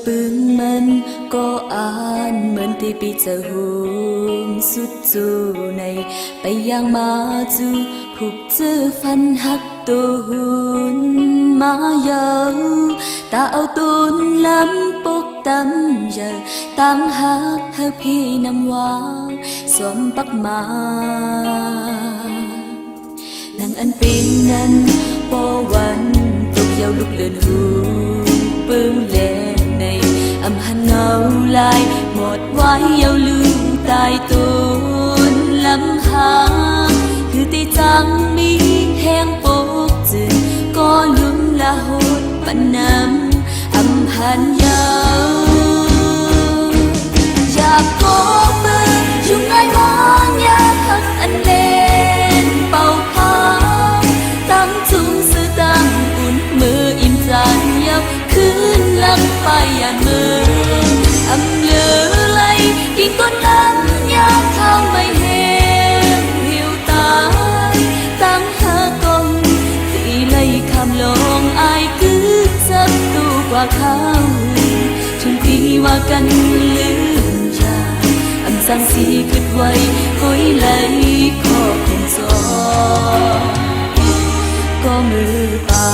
bưng mình có an mình thì bị giờ hôm suốt dù này bay yang ma du phục chữ phân hắc tô hun ma yêu ta ao tôn lắm bốc tâm giờ tam hắc hơi phi năm hoa xóm bắc ma nàng ăn pin nan poวันtục giao lúc lên hương bưng lên này âm hàn ngâu lại một vái yêu lưu tai tôn lắm ha cứ tê trắng mi heng bốc rừng có lúm la hốt bạn nam âm hàn nhauอยากcó bơ chung ai mong nhớ thật anh lên bao phá tăng chung sự tăng buồn mơ im dàn nhauคืน ลังไปอย่าเมื่ออำเลือไหลกิ่งต้นน้ำยามทางไม่เห็นหิวตายตั้งหากงที่ไหลคำลงอายคือศัตรูกว่าเขาถึงที่ว่ากันลืมยาอำสั่งสีขึ้นไว้คอยไหลขอคงสอก็มือปา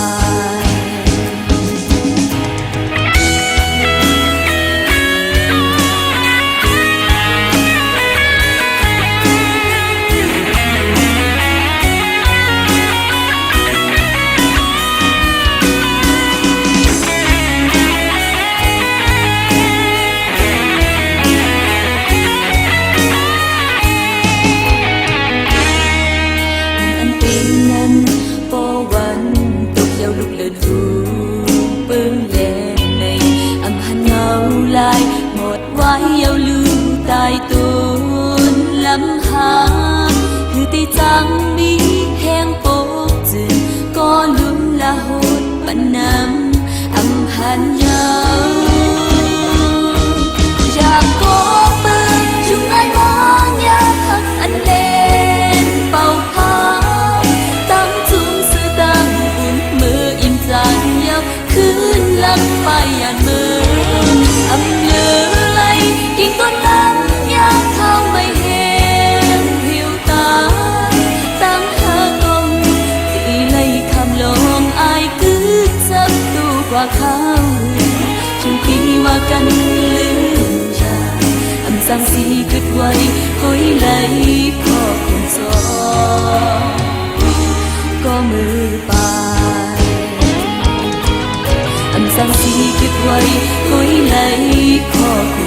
một vái yêu lưu tai tôn lắm haคือตีจังมีแห้งโปกจึงก็ลุ่มละหดปนน้ำอำพันยาวอยากก็เปิดจุงไอ้มองอยากหักอันเล่นเป่าพาตั้งจุงสื่อตั้งอุ่นมืออิ่มจานยาวคืนลังไปยันมืออำเลือกิ่งต้นน้ำยามทางไม่เห็นหิวตายตั้งหากงที่ไหลคำลงอายคือศัตรูกว่าเขาจึงพี่ว่ากันลืมยาอำสั่งสีขึ้นไว้คอยไหลขอคงสอก็มือปายอำสั่งสีขึ้นไว้คอยไหลขอคง